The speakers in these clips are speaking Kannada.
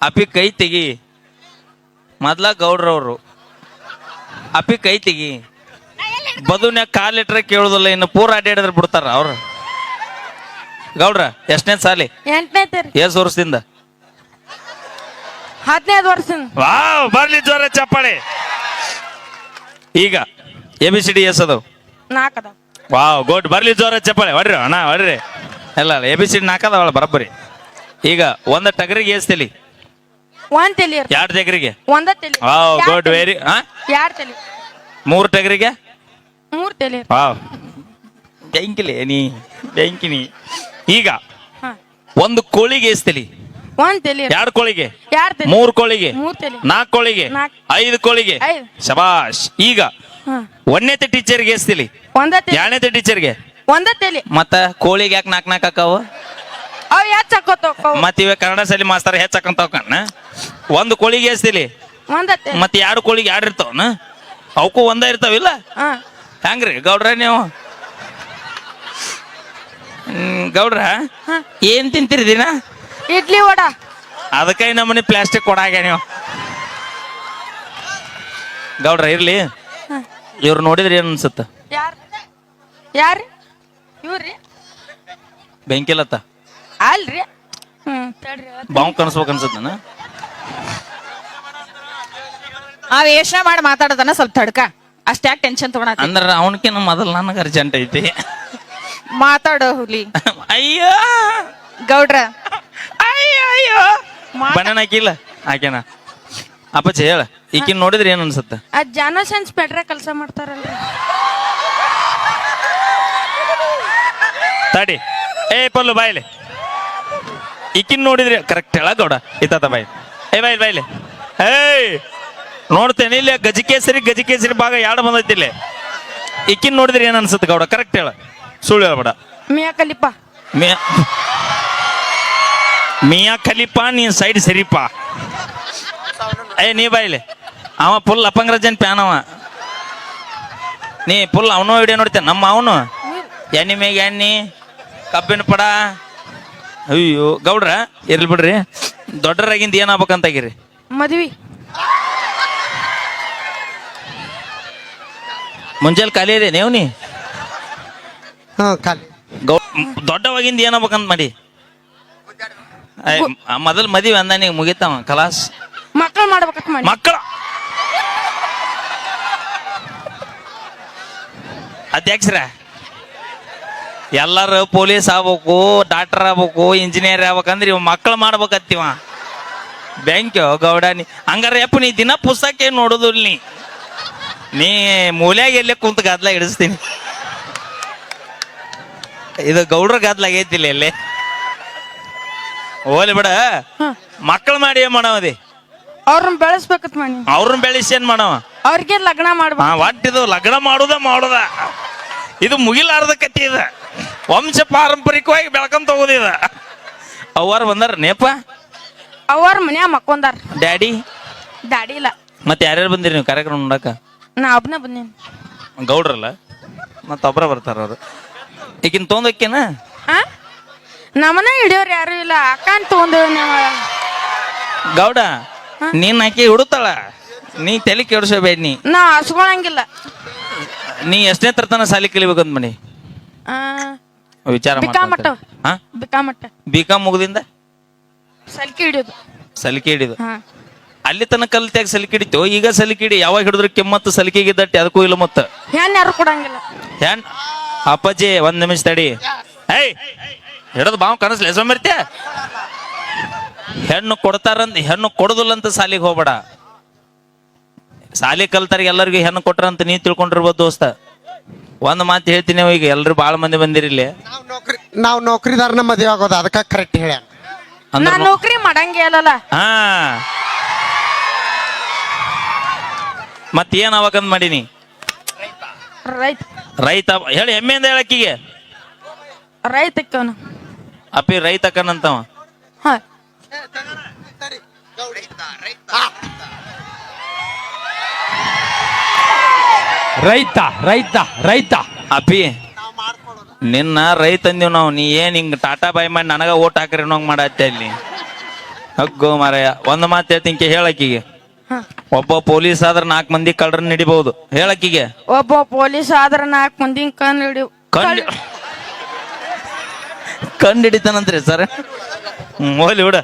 ಅಪಿ ಕೈ ತೆಗಿ ಮೊದ್ಲ ಗೌಡ್ರವ್ರು ಅಪಿ ಕೈ ತೆಗಿ ಬದುನ್ಯಾಗ ಕಾಲಿಟ್ರೆ ಕೇಳುದಿಲ್ಲ ಇನ್ನು ಪೂರ ಅಡ್ಡಾಡಿದ್ರೆ ಬಿಡ್ತಾರ ಅವ್ರು ಗೌಡ್ರ ಎಷ್ಟನೇ ಸಾಲಿ 8ನೇ ತೇರಿ ಎಷ್ಟ್ ವರ್ಷದಿಂದ 15 ವರ್ಷದಿಂದ ವಾವ್ ಬರ್ಲಿ ಜೋರ ಚಪ್ಪಾಳೆ ಈಗ ABCD ಎಸದವು 4 ಅದಾವ ವಾವ್ ಗುಡ್ ಬರ್ಲಿ ಜೋರ ಚಪ್ಪಾಳೆ ಹೊಡ್ರಿ ಅಣ್ಣ ಹೊಡ್ರಿ ಎಲ್ಲ ABCD 4 ಅದಾವಳ ಬರಬ್ಬರಿ ಈಗ ಒಂದ ಟಗರಿಗೆ ಎಸ್ತಲಿ 1 ತಲಿ 2 ಟಗರಿಗೆ 1 ತಲಿ ವಾವ್ ಗುಡ್ ವೆರಿ 2 ತಲಿ 3 ಟಗರಿಗೆ 3 ತಲಿ ವಾವ್ ಬೆಂಕಿಲಿ ಬೆಂಕಿನಿ ಈಗ ಹಾ ಒಂದು ಕೋಳಿಗೆ ಎಸ್ತಲಿ 1 ತಲಿ 2 ಕೋಳಿಗೆ 2 ತಲಿ 3 ಕೋಳಿಗೆ 3 ತಲಿ 4 ಕೋಳಿಗೆ 5 ಕೋಳಿಗೆ 5 ಶಬಾಷ್ ಈಗ ಹಾ 1ನೇ ಟೀಚರ್ಗೆ ಎಸ್ತಲಿ 1 ತಲಿ 2ನೇ ಟೀಚರ್ಗೆ 1 ತಲಿ ಮತ್ತ ಕೋಳಿಗೆ ಯಾಕೆ 4 ಹಾಕಾವು ಅವ್ ಯಾಕೆ ಹಾಕೋತಾವ ಮತ್ತ ಇವ ಕನ್ನಡ ಶಾಲಿ ಮಾಸ್ತರ್ ಹೆಚ್ಚಾಕಂತಾವ ಕಣ್ಣ ಒಂದು ಕೋಳಿಗೆ ಎಸ್ತಲಿ 1 ತಲಿ ಮತ್ತ 2 ಕೋಳಿಗೆ 2 ಇರ್ತಾವನ ಅವಕ್ಕೂ ಒಂದ ಇರ್ತಾವಿಲ್ಲ ಹಾ ಹೆಂಗ್ರಿ ಗೌಡ್ರ ನೀವು ಗೌಡ್ರ ಏನ್ ತಿಂತೀರಿ ದಿನ ಇಡ್ಲಿ ವಡ ಅದಕ್ಕೆ ನಮ್ಮನೆ ಪ್ಲಾಸ್ಟಿಕ್ ಕೊಡಾಗ ನೀವು ಗೌಡ್ರ ಇರ್ಲಿ ಇವ್ರು ನೋಡಿದ್ರಿ ಏನ್ ಅನ್ಸುತ್ತ ಯಾರು ಇವ್ರಿ ಬೆಂಕಿಲತ್ತ ಅಲ್ರಿ ತಡ್ರಿ ಬಾವು ಕನ್ಸ್ಬೇಕ ಅನ್ಸುತ್ತ ನಾನು ಆ ವೇಷ ಮಾಡಿ ಮಾತಾಡೋದನ್ನ ಸ್ವಲ್ಪ ತಡ್ಕ ಅಷ್ಟ್ಯಾಕ್ ಟೆನ್ಷನ್ ತಗೊಳಕ ಅಂದ್ರ ಅವನಕಿನ ಮೊದಲು ನನಗೆ ಅರ್ಜೆಂಟ್ ಐತಿ ಮಾತಾಡೋ ಹುಲಿ ಅಯ್ಯೋ ಗೌಡ್ರ ಅಯ್ಯೋ ಬನಾನ ಹಾಕಿಲ್ಲ ಹಾಕ್ಯಾನ ಅಪ್ಪಚ್ಚಿ ಹೇಳ ಈಕಿನ್ ನೋಡಿದ್ರಿ ಏನ್ ಅನ್ಸುತ್ತ ಜಾನಸನ್ಸ್ ಪೆಟ್ರೆ ಕೆಲಸ ಮಾಡ್ತಾರಲ್ರಿ ತಡಿ ಏ ಪಲ್ಲು ಬಾಯ್ಲೆ ಈಕಿನ್ ನೋಡಿದ್ರಿ ಕರೆಕ್ಟ್ ಹೇಳ ಗೌಡ ಇತ್ತ ಬಾಯ್ ಏ ಬಾಯ್ಲೆ ಏಯ್ ನೋಡ್ತೇನೆ ಇಲ್ಲಿ ಗಜಕೇಸರಿ ಭಾಗ 2 ಬಂದೈತಿ ಇಲ್ಲಿ ಈಕಿನ್ ನೋಡಿದ್ರಿ ಏನ್ ಅನ್ಸುತ್ತೆ ಗೌಡ ಕರೆಕ್ಟ್ ಹೇಳ ಸುಳ್ಳು ಹೇಳ್ಬೇಡ ಮಿಯಾ ಖಲೀಫಾ ನೀ ಸೈಡ್ ಸರಿಪ ಏ ನೀ ಬಾಯ್ಲೆ ಅವ ಫುಲ್ ಅಪಂಗ್ರಜನ್ ಪ್ಯಾನ್ ಅವ ನೀ ಫುಲ್ ಅವನು ವಿಡಿಯೋ ನೋಡ್ತೇನೆ ನಮ್ಮ ಅವನು ಎಣ್ಣಿ ಮೇಗ ಎಣ್ಣಿ ಕಬ್ಬಿನ ಪಡ ಅಯ್ಯೋ ಗೌಡ್ರ ಇರ್ಲಿ ಬಿಡ್ರಿ ದೊಡ್ಡರಾಗಿಂದ ಏನ್ ಆಗ್ಬೇಕಂತಾಗಿರಿ ಮದ್ವಿ ಮುಂಜಾನೆ ಖಾಲಿ ಇದೆ ನೀವು ನೀ ಖಾಲಿ ದೊಡ್ಡವಾಗಿಂದ ಏನಾಗ್ಬೇಕಂತ ಮಾಡಿ ಮೊದಲ್ ಮದ್ವಿ ಅಂದಾನಿ ಮುಗಿತಾವ ಕಲಾಸ್ ಮಕ್ಕಳು ಮಾಡ್ಬೇಕಂತ ಮಾಡಿ ಮಕ್ಕಳ ಅಧ್ಯಕ್ಷರ ಎಲ್ಲಾರು ಪೊಲೀಸ್ ಆಗ್ಬೇಕು ಡಾಕ್ಟರ್ ಆಗ್ಬೇಕು ಇಂಜಿನಿಯರ್ ಆಗ್ಬೇಕಂದ್ರೆ ಇವ್ ಮಕ್ಕಳು ಮಾಡ್ಬೇಕತ್ತೀವ ಬ್ಯಾಂಕ್ ಗೌಡ ನೀ ಹಂಗಾರ ಯಪ್ಪ ನೀ ದಿನ ಪುಸ್ತಕ ನೋಡುದಿಲ್ಲ ನೀ ಮೂಲ್ಯಾಗ ಎಲ್ಲೇ ಕುಂತ ಗದ್ಲ ಹಿಡಿಸ್ತೀನಿ ಇದು ಗೌಡ್ರ ಗದ್ಲ ಆಗೈತಿಲ್ಲ ಎಲ್ಲೇ ಹೋಲಿ ಬಿಡ ಮಕ್ಕಳು ಮಾಡಿ ಏನ್ ಮಾಡವದಿ ಅವ್ರನ್ನ ಬೆಳೆಸ್ಬೇಕತ್ ಮಾಡಿ ಅವ್ರನ್ನ ಬೆಳೆಸಿ ಏನ್ ಮಾಡವ ಅವ್ರಿಗೆ ಲಗ್ನ ಮಾಡ್ಬೇಕು ಒಟ್ಟಿದು ಲಗ್ನ ಮಾಡುದ ಇದು ಮುಗಿಲಾರ್ದ ಕತ್ತಿ ಇದ ವಂಶ ಪಾರಂಪರಿಕವಾಗಿ ಬೆಳ್ಕೊಂತ ಹೋಗುದಿದ ಅವ್ವಾರ ಬಂದಾರ ನೇಪ ಅವ್ರ ಮನ್ಯಾಗ ಮಕ್ಕೊಂದಾರ ಡ್ಯಾಡಿ ದಾಡಿ ಇಲ್ಲ ಮತ್ತೆ ಯಾರ್ಯಾರು ಬಂದಿರಿ ನೀವು ಕಾರ್ಯಕ್ರಮ ನೋಡಕ ನಾ ಒಬ್ನ ಬಂದೇನಿ ಗೌಡ್ರಲ್ಲ ಮತ್ತ ಒಬ್ರ ಬರ್ತಾರ ಅವ್ರು ಈಗಿನ ತೊಂದಕ್ಕೇನ ನಮ್ಮನ ಹಿಡಿಯೋರು ಯಾರು ಇಲ್ಲ ಅಕ್ಕನ್ ತಗೊಂಡೇವ ಗೌಡ ನೀನ್ ಆಕಿ ಹುಡುತ್ತಾಳ ನೀ ತಲೆ ಕೆಡ್ಸೋಬೇಡ ನಾ ಹಸ್ಕೊಳಂಗಿಲ್ಲ ನೀ ಎಷ್ಟನೇ ತರತನ ಸಾಲಿ ಕಲಿಬೇಕಂತ ಮನಿ ವಿಚಾರ ಬಿಕಾಮಟ್ಟ ಬಿಕಾಮಟ್ಟ ಬಿಕಾಂ ಮುಗ್ದಿಂದ ಸಲ್ಕಿ ಹಿಡಿಯೋದು ಸಲಿಕೆ ಹಿಡಿದು ಅಲ್ಲಿ ತನಕ ಕಲ್ತ್ಯಾಗ ಸಲಿಕೆ ಹಿಡಿತು ಈಗ ಸಲಿಕೆ ಹಿಡಿ ಯಾವಾಗ ಹಿಡಿದ್ರೆ ಕೆಮ್ಮತ್ತು ಸಲಿಕೆಗೆ ದಟ್ಟಿ ಅದಕ್ಕೂ ಇಲ್ಲ ಮತ್ತ ಹೆಣ್ಣು ಯಾರು ಕೊಡಂಗಿಲ್ಲ ಹೆಣ್ ಅಪ್ಪಾಜಿ 1 ನಿಮಿಷ ತಡಿ ಏಯ್ ಹಿಡದು ಬಾವು ಕನಸ್ಲಿ ಸೋಮರ್ತ್ಯ ಹೆಣ್ಣು ಕೊಡ್ತಾರಂತ ಹೆಣ್ಣು ಕೊಡುದಿಲ್ಲ ಅಂತ ಸಾಲಿಗೆ ಹೋಗ್ಬೇಡ ಸಾಲಿ ಕಲ್ತಾರ ಎಲ್ಲರಿಗೂ ಹೆಣ್ಣು ಕೊಟ್ರಂತ ನೀ ತಿಳ್ಕೊಂಡಿರ್ಬೋದು ದೋಸ್ತ ಒಂದ್ ಮಾತು ಹೇಳ್ತೀನಿ ಈಗ ಎಲ್ರು ಬಾಳ ಮಂದಿ ಬಂದಿರಿಲ್ಲಿ ನಾವು ನೌಕರಿದಾರನ ಮದುವೆ ಆಗೋದು ಅದಕ್ಕೆ ಕರೆಕ್ಟ್ ಹೇಳ ನಾ ನೌಕರಿ ಮಾಡಂಗೇ ಅಲ್ಲಲ್ಲ ಹಾ ಮತ್ ಏನ್ ಅವಾಗಂದ್ ಮಾಡೀನಿ ರೈತ ಹೇಳಿ ಹೆಮ್ಮೆಯಿಂದ ಹೇಳಕ್ಕಿಗೆ ರೈತಕ್ಕವನು ಅಪ್ಪಿ ರೈತಕ್ಕನಂತವ ಹಾ ರೈತ ರೈತ ರೈತ ಅಪ್ಪಿ ನಿನ್ನ ರೈತ ಅಂದಿವ್ ನಾವು ನೀ ಏನ್ ಹಿಂಗ್ ಟಾಟಾ ಬಾಯ್ ಮಾಡಿ ನನಗ ಓಟ್ ಹಾಕ್ರಿ ಅನ್ನೋಂಗ್ ಮಾಡತ್ತೆ ಅಲ್ಲಿ ಹಗ್ಗೋ ಮಾರಾಯ ಒಂದ್ ಮಾತು ಹೇಳ್ತೀನಿ ಹೇಳಕ್ಕಿಗೆ ಹ. ಒಬ್ಬ ಪೊಲೀಸ್ ಆದ್ರ 4 ಮಂದಿ ಕಳ್ಳರನ್ನ ಹಿಡಿಬಹುದು ಹೇಳಕ್ಕಿಗೆ ಒಬ್ಬ ಪೊಲೀಸ್ ಆದ್ರ 4 ಮಂದಿ ಕಣ್ಣು ಹಿಡಿವು ಕಂಡು ಹಿಡಿತಾನಂತ್ರಿ ಸರ್ ಹೋಗ್ಲಿ ಬಿಡ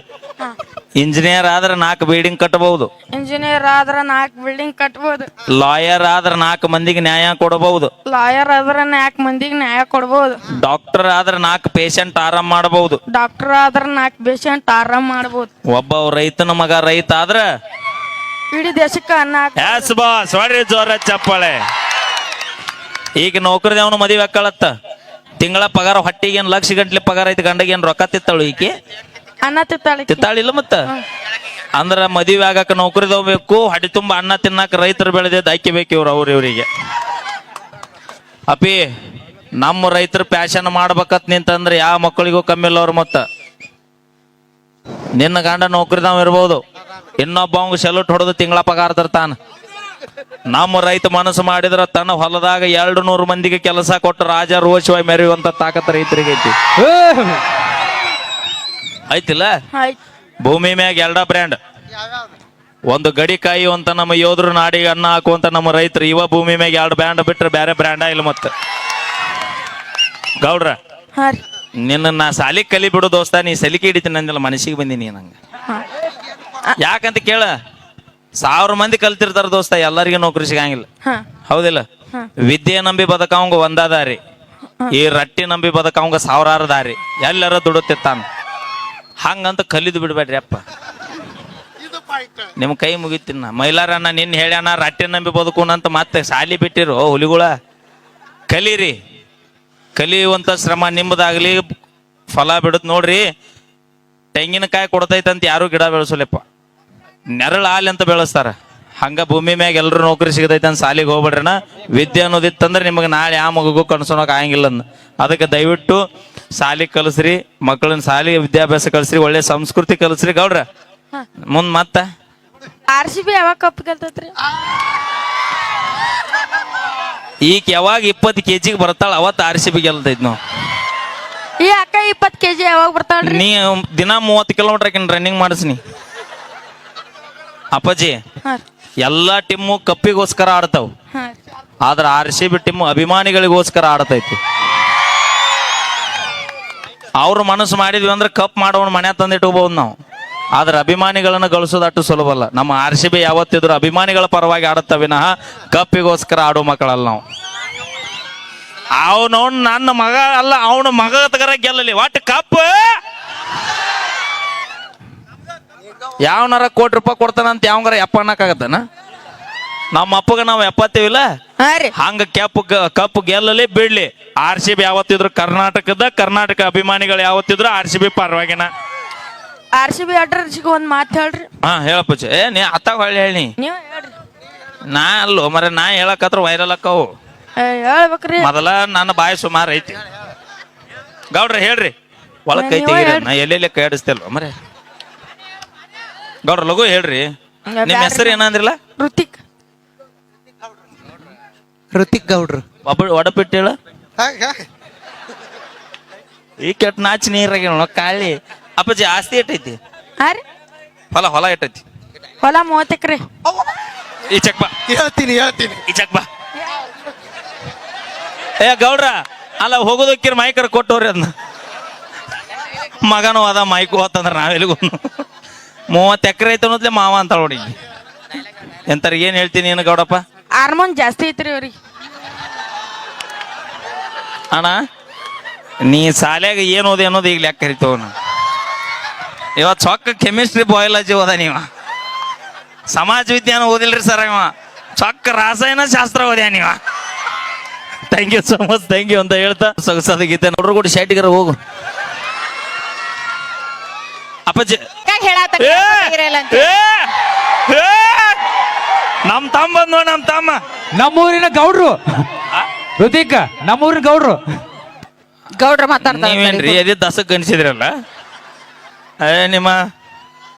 ಇಂಜಿನಿಯರ್ ಆದ್ರ 4 ಬಿಲ್ಡಿಂಗ್ ಕಟ್ಟಬಹುದು ಇಂಜಿನಿಯರ್ ಆದ್ರ 4 ಬಿಲ್ಡಿಂಗ್ ಕಟ್ಬೋದು ಲಾಯರ್ ಆದ್ರ 4 ಮಂದಿಗೆ ನ್ಯಾಯ ಕೊಡಬಹುದು ಲಾಯರ್ ಆದ್ರ 4 ಮಂದಿಗೆ ನ್ಯಾಯ ಕೊಡ್ಬೋದು ಡಾಕ್ಟರ್ ಆದ್ರ 4 ಪೇಷಂಟ್ ಆರಾಮ್ ಮಾಡಬಹುದು ಡಾಕ್ಟರ್ ಆದ್ರ 4 ಪೇಷಂಟ್ ಆರಾಮ್ ಮಾಡ್ಬೋದು ಒಬ್ಬ ರೈತನ ಮಗ ರೈತ ಆದ್ರ ಇಡೀ ದೇಶಕ್ಕೆ ಅನ್ನ ಎಸ್ ಬಾಸ್ ಹೊಡ್ರಿ ಜೋರ ಚಪ್ಪಾಳೆ ಈಗ ನೌಕರಿದವನು ಮದುವೆ ಹಾಕಳತ್ತ ತಿಂಗಳ ಪಗಾರ ಹೊಟ್ಟಿಗೆ ಏನ್ ಲಕ್ಷ ಗಂಟ್ಲೆ ಪಗಾರ ಐತಿ ಗಂಡಗೆ ಏನ್ ರೊಕ್ಕ ತಿತ್ತಾಳು ಈಕೆ ಅನ್ನ ತಿತ್ತಾಳಿ ತಿತ್ತಾಳಿಲ್ಲ ಮತ್ತ ಅಂದ್ರ ಮದುವೆ ಆಗಾಕ ನೌಕರಿದವ್ ಬೇಕು ಹೊಟ್ಟೆ ತುಂಬ ಅನ್ನ ತಿನ್ನಾಕ ರೈತರು ಬೆಳೆದಿದ್ದು ಅಕ್ಕಿ ಬೇಕು ಇವ್ರಿಗೆ ಅಪಿ ನಮ್ಮ ರೈತರು ಪ್ಯಾಶನ್ ಮಾಡ್ಬೇಕತ್ ನಿಂತಂದ್ರೆ ಯಾವ ಮಕ್ಕಳಿಗೂ ಕಮ್ಮಿ ಇಲ್ಲ ಅವ್ರ ಮತ್ತ ನಿನ್ನ ಗಂಡ ನೌಕರಿದವ್ ಇರ್ಬೋದು ಇನ್ನೊಬ್ಬ ಅವಂಗ ಸೆಲ್ಯೂಟ್ ಹೊಡೆದು ತಿಂಗಳ ಪಗಾರ ತರ್ತಾನ ನಮ್ಮ ರೈತ ಮನಸ್ಸು ಮಾಡಿದ್ರ ತನ್ನ ಹೊಲದಾಗ 200 ಮಂದಿಗೆ ಕೆಲಸ ಕೊಟ್ಟು ರಾಜ ರೋಷವಾಗಿ ಮೆರೆಯುವಂತ ತಾಕತ್ ರೈತರಿಗೆ ಐತಿ ಐತಿಲ್ಲ ಆಯ್ತು ಭೂಮಿ ಮ್ಯಾಗ 2 ಬ್ರ್ಯಾಂಡ್ ಒಂದು ಗಡಿ ಕಾಯುವಂತ ನಮ್ಮ ಯೋಧರು ನಾಡಿಗೆ ಅನ್ನ ಹಾಕುವಂತ ನಮ್ಮ ರೈತರು ಇವ ಭೂಮಿ ಮ್ಯಾಗ 2 ಬ್ರ್ಯಾಂಡ್ ಬಿಟ್ರೆ ಬೇರೆ ಬ್ರ್ಯಾಂಡ ಇಲ್ಲ ಮತ್ತ ಗೌಡ್ರ ಹಾ ರೀ ನಿನ್ನ ನಾ ಸಾಲಿ ಕಲಿ ಬಿಡು ದೋಸ್ತ ನೀ ಸಲಿಕೆ ಹಿಡಿತೀನಿ ಅಂದಿಲ್ಲ ಮನಸ್ಸಿಗೆ ಬಂದಿನಿ ನಂಗ ಯಾಕಂತ ಕೇಳ 1000 ಮಂದಿ ಕಲ್ತಿರ್ತಾರ ದೋಸ್ತ ಎಲ್ಲರಿಗೂ ನೌಕರಿ ಸಿಗಂಗಿಲ್ಲ ಹಾ ಹೌದಿಲ್ಲ ವಿದ್ಯೆ ನಂಬಿ ಬದಕವಂಗ ಒಂದ ದಾರಿ ಈ ರಟ್ಟಿ ನಂಬಿ ಬದಕವಂಗ 1000 ದಾರಿ ಎಲ್ಲರ ದುಡುತ್ತಿತ್ತಾನ ಹಂಗಂತ ಕಲಿದು ಬಿಡ್ಬೇಡ್ರಿ ಅಪ್ಪ ನಿಮ್ ಕೈ ಮುಗಿತೀನ ಮೈಲಾರಣ್ಣ ನಿನ್ನ ಹೇಳ್ಯಾನ ರಟ್ಟಿ ನಂಬಿ ಬದುಕುನಂತ ಮತ್ತೆ ಸಾಲಿ ಬಿಟ್ಟಿರು ಹುಲಿಗುಳ ಕಲೀರಿ ಕಲಿಯುವಂತ ಶ್ರಮ ನಿಮ್ಮದಾಗ್ಲಿ ಫಲ ಬಿಡುತ್ ನೋಡ್ರಿ ತೆಂಗಿನಕಾಯಿ ಕೊಡ್ತೈತಂತ ಯಾರು ಗಿಡ ಬೆಳೆಸಲಪ್ಪ ನೆರಳು ಹಾಲಿ ಅಂತ ಬೆಳೆಸ್ತಾರ ಹಂಗ ಭೂಮಿ ಮ್ಯಾಗ ಎಲ್ರು ನೌಕರಿ ಸಿಗತೈತೆ ಅಂತ ಸಾಲಿಗೆ ಹೋಗ್ಬಿಡ್ರಣ ವಿದ್ಯೆ ಅನ್ನೋದಿತ್ತಂದ್ರೆ ನಿಮಗೆ ನಾಳೆ ಆ ಮಗುಗೂ ಕನ್ಸೋಣಕ್ ಆಗಂಗಿಲ್ಲ ಅದಕ್ಕೆ ದಯವಿಟ್ಟು ಸಾಲಿ ಕಲಿಸ್ರಿ ಮಕ್ಕಳನ್ನ ಸಾಲಿ ವಿದ್ಯಾಭ್ಯಾಸ ಕಲಿಸ್ರಿ ಒಳ್ಳೆ ಸಂಸ್ಕೃತಿ ಕಲಿಸ್ರಿ ಗೌಡ್ರ ಮುಂದ್ ಮತ್ತ RCB ಯಾವಾಗ ಕಪ್ ಗೆಲ್ತೈತ್ರಿ ಈಗ ಯಾವಾಗ 20 kg ಬರ್ತಾಳ ಅವತ್ತು RCB ಗೆಲ್ತೈತ್ ನಾವು ಈ ಅಕ್ಕ 20 kg ಯಾವಾಗ ಬರ್ತಾಳ್ರಿ ನೀ ದಿನ 30 ಕಿಲೋಮೀಟರ್ ರನ್ನಿಂಗ್ ಮಾಡಿಸ್ನಿ ಅಪ್ಪಾಜಿ ಹಾ ಎಲ್ಲಾ ಟೀಮು ಕಪ್ಪಿಗೋಸ್ಕರ ಆಡ್ತಾವ್ ಹಾ ಆದ್ರ RCB ಟೀಮ್ ಅಭಿಮಾನಿಗಳಿಗೋಸ್ಕರ ಆಡ್ತೈತಿ ಅವ್ರ ಮನಸ್ಸು ಮಾಡಿದ್ವಿ ಅಂದ್ರೆ ಕಪ್ ಮಾಡೋನ್ ಮನೆ ತಂದಿಟ್ಕೋಬಹುದು ನಾವು ಆದ್ರೆ ಅಭಿಮಾನಿಗಳನ್ನ ಗಳಿಸೋದು ಅಷ್ಟು ಸುಲಭ ಅಲ್ಲ ನಮ್ಮ RCB ಯಾವತ್ತಿದ್ರು ಅಭಿಮಾನಿಗಳ ಪರವಾಗಿ ಆಡುತ್ತ ವಿನಃ ಕಪ್ಪಿಗೋಸ್ಕರ ಆಡೋ ಮಕ್ಕಳಲ್ಲ ನಾವು ಅವನು ನನ್ನ ಮಗ ಅಲ್ಲ ಅವನ ಮಗ ತಗರ ಗೆಲ್ಲಲಿ ಒಟ್ಟು ಕಪ್ ಯಾವನಾರ ಕೋಟಿ ರೂಪಾಯಿ ಕೊಡ್ತಾನಂತ ಯಾವಂಗಾರ ಎಪ್ಪ ಅನ್ನಕ್ಕಾಗತ್ತನ ನಮ್ಮ ಅಪ್ಪಗ ನಾವು ಎಪ್ಪತ್ತೀವಿಲ್ಲ ಹಾ ರೀ ಹಂಗ ಕಪ್ ಗೆಲ್ಲಲಿ ಬಿಡ್ಲಿ RCB ಯಾವತ್ತಿದ್ರು ಕರ್ನಾಟಕ ಅಭಿಮಾನಿಗಳು ಯಾವತ್ತಿದ್ರು RCB ಪರವಾಗಿನ RCB ಅಡ್ರಸ್ಗೆ ಒಂದ್ ಮಾತು ಹೇಳ್ರಿ ಹಾ ಹೇಳಪ್ಪ ನೀ ಅತ್ತಾಗ ಹೊಳ್ಳಿ ಹೇಳಿ ನೀವು ಹೇಳ್ರಿ ನಾ ಅಲ್ಲೋ ಮರ ನಾ ಹೇಳಕತ್ರ ವೈರಲ್ ಅಕ್ಕವು ಹೇಳ್ಬೇಕ್ರಿ ಮೊದಲ ನನ್ನ ಬಾಯಿ ಸುಮಾರು ಐತಿ ಗೌಡ್ರ ಹೇಳ್ರಿ ಒಳಗ್ ಕೈ ತೆಗೀರಿ ನಾ ಎಲ್ಲೆಲ್ಲಿ ಕೈ ಆಡಿಸ್ತೇಲ್ವ ಮರೆ ಗೌಡ್ರ ಲಘು ಹೇಳ್ರಿ ನಿಮ್ ಹೆಸರು ಏನಂದ್ರಲ್ಲ ಋತಿಕ್ ಗೌಡ್ರು ಒಡಪಿಟ್ಟು ಹೇಳ ಈ ಕೆಟ್ಟ ನಾಚಿ ನೀರಾಗ ಕಾಳಿ ಅಪ್ಪಾಜಿ ಆಸ್ತಿ ಎಟ್ಟೈತಿ ಹಾ ರೀ ಹೊಲ ಎಟ್ಟೈತಿ ಹೊಲ 30 ಎಕರೆ ಈ ಚೆಕ್ ಬಾ ಹೇಳ್ತೀನಿ ಈ ಚೆಕ್ ಬಾ ಏ ಗೌಡ್ರ ಅಲ್ಲ ಹೋಗೋದಕ್ಕಿರ ಮೈಕರ್ ಕೊಟ್ಟವ್ರಿ ಅದನ್ನ ಮಗನೂ ಅದ ಮೈಕು ಹೋತಂದ್ರ ನಾವೆಲ್ಲಿಗೂ 30 ಎಕರೆ ಐತೆ ಅನ್ನೋದ್ಲೆ ಮಾವ ಅಂತ ನೋಡಿ ಎಂತಾರ ಏನ್ ಹೇಳ್ತೀನಿ ಏನು ಗೌಡಪ್ಪ ಹಾರ್ಮೋನ್ ಜಾಸ್ತಿ ಐತ್ರಿ ಅವ್ರಿಗೆ ಅಣ್ಣ ನೀ ಶಾಲ್ಯಾಗ ಏನ್ ಓದಿ ಅನ್ನೋದು ಈಗ ಲೆಕ್ಕ ಹರಿತವ ಇವತ್ತು ಚೊಕ್ಕ ಕೆಮಿಸ್ಟ್ರಿ ಬಯಾಲಜಿ ಓದ ನೀವ ಸಮಾಜ ವಿಜ್ಞಾನ ಓದಿಲ್ರಿ ಸರ್ ಇವ ಚೊಕ್ಕ ರಾಸಾಯನ ಶಾಸ್ತ್ರ ಓದ್ಯಾ ನೀವ thank you so much thank you ಅಂತ ಹೇಳ್ತಾ ಸೊಗಸಾದ ಗೀತೆ ನೋಡ್ರು ಕೂಡ ಶೈಟಿಗರ ಹೋಗು ಅಪ್ಪಾಜಿ ನಮ್ ತಮ್ಮ ಬಂದ್ ನೋಡ್ ನಮ್ ತಮ್ಮ ನಮ್ಮೂರಿನ ಗೌಡ್ರು ಋತಿಕ್ ನಮ್ಮೂರಿನ ಗೌಡ್ರು ಗೌಡ್ರ ಮಾತಾಡ್ತಾರೆ ನೀವೇನ್ರಿ ಎದಿ ದಸಕ್ ಅನ್ಸಿದ್ರಲ್ಲ ನಿಮ್ಮ